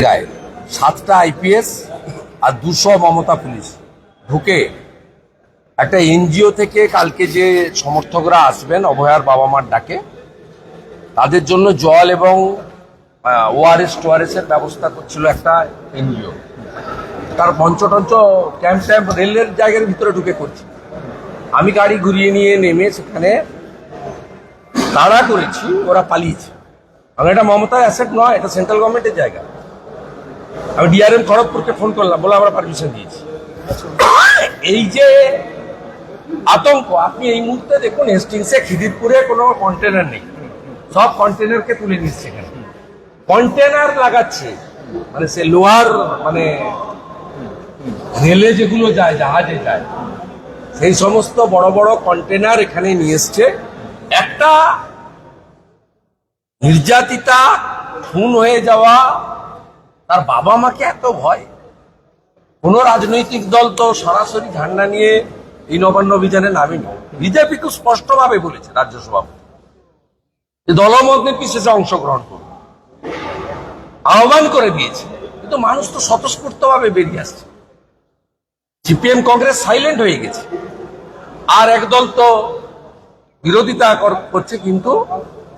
গায়ে 7টা আইপিএস আর 200 মমতা পুলিশ ঢুকে একটা এনজিও থেকে কালকে যে সমর্থকরা আসবেন অভয়ার বাবা মার ডাকে তাদের জন্য জল এবং ওআরএস এর ব্যবস্থা করছিল একটা এনজিও। তার মঞ্চটঞ্চ ক্যাম্প রেলের জায়গার ভিতরে ঢুকে করছে। আমি গাড়ি ঘুরিয়ে নিয়ে নেমে সেখানে তাড়া করেছি, ওরা পালিয়েছে। কারণ এটা মমতার অ্যাসেট নয়, এটা সেন্ট্রাল গভর্নমেন্টের জায়গা। আমি ডিআরএম খড়গপুরকে ফোন করলাম, বলে আমরা পারমিশন দিয়েছি। এই যে আতঙ্ক, আপনি এই মুহূর্তে দেখুন হেস্টিংসে খিদিরপুরে কোনো কন্টেনার নেই, সব কন্টেনারকে তুলে নিচ্ছে। এখানে কন্টেনার লাগাচ্ছে, মানে সে লোহার, মানে রেলে যেগুলো যায়, জাহাজে যায়, সেই সমস্ত বড় বড় কন্টেনার এখানে নিয়ে এসছে। একটা নির্যাতিতা খুন হয়ে যাওয়া, তার বাবা মাকে এত ভয়। কোন রাজনৈতিক দল তো সরাসরি ঝান্ডা নিয়ে এই নবান্ন অভিযানে নামেনি। বিজেপি খুব স্পষ্টভাবে বলেছে, রাজ্য সভাপতি দলমত নির্বিশেষে অংশগ্রহণ করবে, আহ্বান করে দিয়েছে। কিন্তু মানুষ তো স্বতঃস্ফূর্তভাবে বেরিয়ে আসছে। সিপিএম কংগ্রেস সাইলেন্ট হয়ে গেছে, আর একদল তো বিরোধিতা করছে। কিন্তু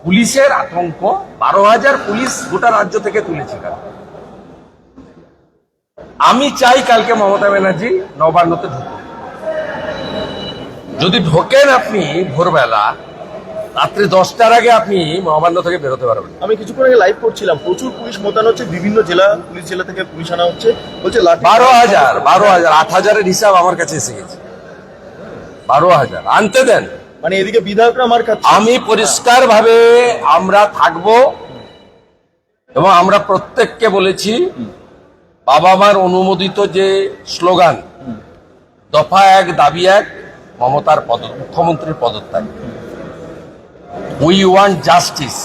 পুলিশের আতঙ্ক, 12,000 পুলিশ গোটা রাজ্য থেকে তুলেছে। আমি চাই কালকে মমতা ব্যানার্জি নবান্নতে ঢুকুন। যদি ঢোকেন আপনি ভোরবেলা, রাত্রি 10টার আগে আপনি নবান্ন থেকে বেরোতে পারবেন। আমি কিছুক্ষণ আগে লাইভ করছিলাম, প্রচুর পুলিশ মোতায়েন হচ্ছে, বিভিন্ন পুলিশ জেলা থেকে পুলিশ আনা হচ্ছে, বলছে 12,000 8,000-এর হিসাব আমার কাছে এসে গেছে। 12,000 আনতে দেন। মানে এদিকে বিধায়করা মার খাচ্ছে। আমি পরিষ্কার ভাবে আমরা থাকবো, এবং আমরা প্রত্যেককে বলেছি বাবা মার অনুমোদিত যে স্লোগান দফা 1 দাবি 1, মমতার মুখ্যমন্ত্রীর পদত্যাগ। উই ওয়ান্ট জাস্টিস,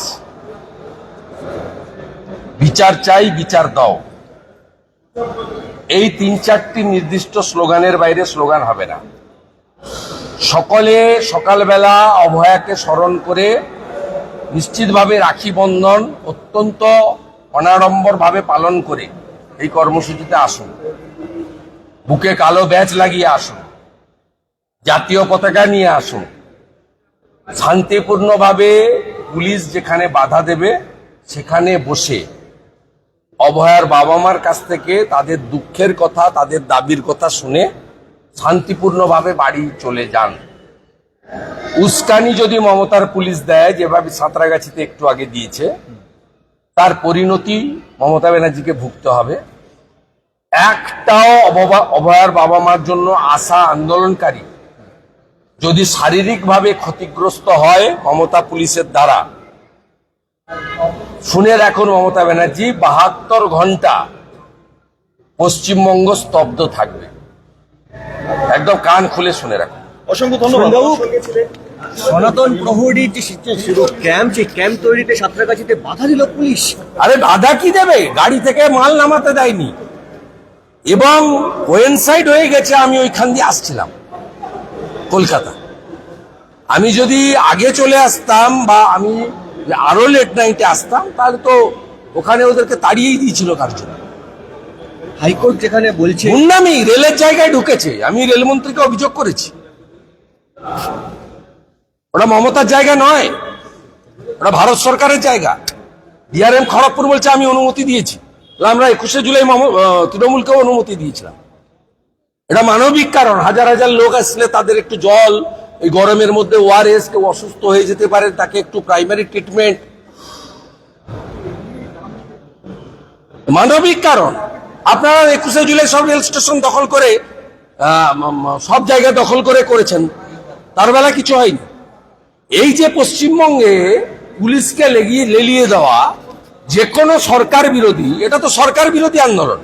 বিচার চাই, বিচার দাও। এই 3-4টি নির্দিষ্ট স্লোগানের বাইরে স্লোগান হবে না। সকলে সকালবেলা অভয়াকে স্মরণ করে নিশ্চিতভাবে রাখি বন্ধন অত্যন্ত অনাড়ম্বরভাবে পালন করে এই কর্মসূচিতে আসুন। বুকে কালো ব্যাজ লাগিয়ে আসুন, জাতীয় পতাকা নিয়ে আসুন। শান্তিপূর্ণভাবে পুলিশ যেখানে বাধা দেবে সেখানে বসে অভয়ার বাবা মার কাছ থেকে তাদের দুঃখের কথা, তাদের দাবির কথা শুনে শান্তিপূর্ণভাবে বাড়ি চলে যান। উস্কানি যদি মমতার পুলিশ দেয়, যেভাবে সাঁতরাগাছিতে একটু আগে দিয়েছে, তার পরিণতি মমতা ব্যানার্জিকে ভুগতে হবে। একটাও অভয়ার বাবা মার জন্য আসা আন্দোলনকারী যদি শারীরিকভাবে ক্ষতিগ্রস্ত হয় মমতা পুলিশের দ্বারা, শুনে রাখুন মমতা ব্যানার্জি 72 ঘন্টা পশ্চিমবঙ্গ স্তব্ধ থাকবে। একদম কান খুলে শুনে রাখুন। অসংখ্য ধন্যবাদ। সনাতন প্রহরীর যে ক্যাম্প, সেই ক্যাম্প তৈরিতে সাঁতরাগাছিতে বাধা দিল পুলিশ। আরে বাধা কি দেবে, গাড়ি থেকে মাল নামাতে দেয়নি, এবং কোয়েনসাইড হয়ে গেছে। আমি ওইখান দিয়ে আসছিলাম কলকাতা। আমি যদি আগে চলে আসতাম বা আমি আরো লেট নাইটে আসতাম, তাহলে তো ওখানে ওদেরকে তাড়িয়েই দিয়েছিল কার্য। হাইকোর্ট যেখানে বলছে গুন্ডামি রেলের জায়গায় ঢুকেছে, আমি রেলমন্ত্রীকে অভিযোগ করেছি। ওটা মমতার জায়গা নয়, ওটা ভারত সরকারের জায়গা। ডিআরএম খড়গপুর বলছে আমি অনুমতি দিয়েছি। আমরা 21শে জুলাই তৃণমূলকেও অনুমতি দিয়েছিলাম। এটা মানবিক কারণ, হাজার হাজার লোক আসলে তাদের একটু জল, এই গরমের মধ্যে ওআরএস, কেউ অসুস্থ হয়ে যেতে পারে, তাকে একটু প্রাইমারি ট্রিটমেন্ট, মানবিক কারণ। আপনারা 21শে জুলাই সব রেল স্টেশন দখল করে, সব জায়গা দখল করে করেছেন, তার বেলা কিছু হয়নি। এই যে পশ্চিমবঙ্গে পুলিশকে লেলিয়ে দেওয়া, যে কোনো সরকার বিরোধী, এটা তো সরকার বিরোধী আন্দোলন,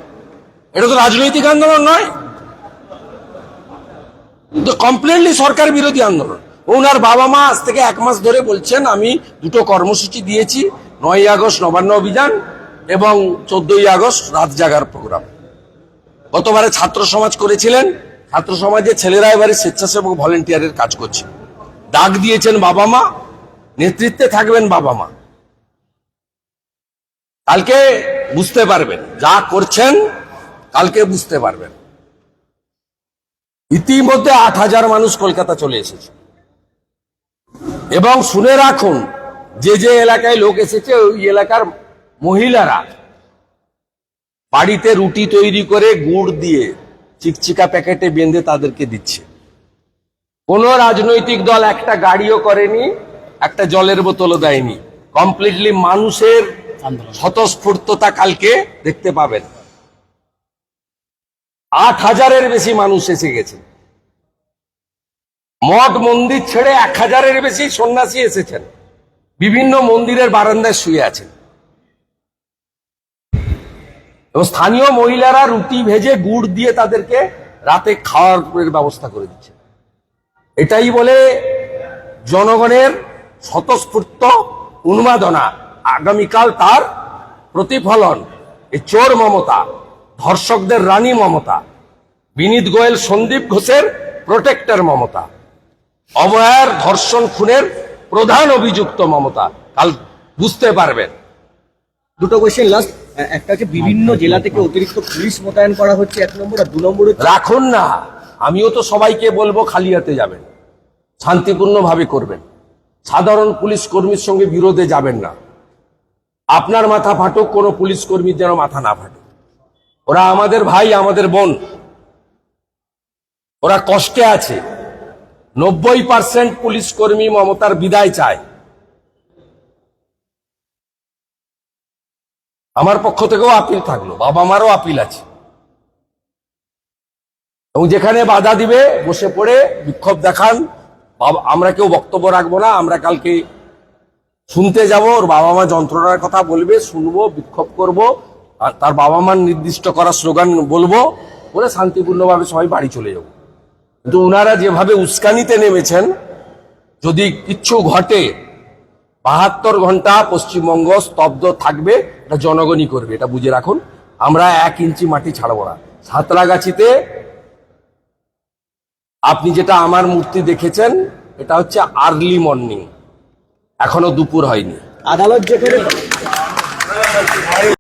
এটা তো রাজনৈতিক আন্দোলন নয়, কমপ্লিটলি সরকার বিরোধী আন্দোলন। ওনার বাবা মা আজ থেকে 1 মাস ধরে বলছেন আমি 2টো কর্মসূচি দিয়েছি, 9ই আগস্ট নবান্ন অভিযান এবং 14ই আগস্ট রাত জাগার প্রোগ্রাম। গতবারে ছাত্র সমাজ করেছিলেন, ছাত্র সমাজের ছেলেরা এবারে স্বেচ্ছাসেবক ভলেন্টিয়ারের কাজ করছে। ডাক দিয়েছেন বাবা মা, নেতৃত্বে থাকবেন বাবা মা। কালকে বুঝতে পারবেন, যা করছেন কালকে বুঝতে পারবেন। ইতিমধ্যে 8,000 মানুষ কলকাতা চলে এসেছে, এবং শুনে রাখুন, যে যে এলাকায় লোক এসেছে ওই এলাকার মহিলারা বাড়িতে রুটি তৈরি করে গুড় দিয়ে চিকচিকা প্যাকেটে বেঁধে তাদেরকে দিচ্ছে। কোন রাজনৈতিক দল একটা গাড়িও করেনি, একটা জলের বোতলও দেয়নি। কমপ্লিটলি মানুষের স্বতঃস্ফূর্ততা কালকে দেখতে পাবেন। 8,000-এর বেশি মানুষ এসে গেছে। মঠ মন্দির ছেড়ে 1,000-এর বেশি সন্ন্যাসী এসেছেন, বিভিন্ন মন্দিরের বারান্দায় শুয়ে আছেন, এবং স্থানীয় মহিলারা রুটি ভেজে গুড় দিয়ে তাদেরকে রাতে খাওয়ার ব্যবস্থা করে দিচ্ছে। এটাই বলে জনগণের স্বতঃস্ফূর্ত উন্মাদনা। আগামীকাল তার প্রতিফলন এই চোর মমতা, ধর্ষকদের রানী মমতা, বিনীত গোয়েল সন্দীপ ঘোষের প্রোটেক্টর মমতা, অভয়ার ধর্ষণ খুনের প্রধান অভিযুক্ত মমতা কাল বুঝতে পারবেন। দুটো কোয়েশ্চেন লাস্ট। একটা হচ্ছে বিভিন্ন জেলা থেকে অতিরিক্ত পুলিশ মোতায়েন করা হচ্ছে, 1 নম্বর। আর 2 নম্বর হচ্ছে রাখুন না, আমিও তো সবাইকে বলবো খালি হাতে যাবেন, শান্তিপূর্ণভাবে করবেন, সাধারণ পুলিশ কর্মীর সঙ্গে বিরোধে যাবেন না। আপনার মাথা ফাটুক, কোনো পুলিশ কর্মীর যেন মাথা না ফাটুক। ওরা আমাদের ভাই, আমাদের বোন, ওরা কষ্টে আছে। 90% পুলিশ কর্মী মমতার বিদায় চায়। আমার পক্ষ থেকেও আপিল থাকলো, বাবা মারও আপিল আছে, এবং যেখানে বাধা দিবে বসে পড়ে বিক্ষোভ দেখান। আমরা কেউ বক্তব্য রাখবো না, আমরা কালকে শুনতে যাব, ওর বাবা মা যন্ত্রণার কথা বলবে, শুনবো, বিক্ষোভ করব, আর তার বাবা মার নির্দিষ্ট করা স্লোগান বলবো, বলে শান্তিপূর্ণভাবে সবাই বাড়ি চলে যাব। কিন্তু ওনারা যেভাবে উস্কানিতে নেমেছেন, যদি কিচ্ছু ঘটে 72 ঘন্টা পশ্চিমবঙ্গ স্তব্ধ থাকবে, এটা জনগণই করবে, এটা বুঝে রাখুন। আমরা 1 ইঞ্চি মাটি ছাড়বো না। সাঁতরাগাছিতে আপনি যেটা আমার মূর্তি দেখেছেন, এটা হচ্ছে আর্লি মর্নিং, এখনো দুপুর হয়নি। আদালত যেখানে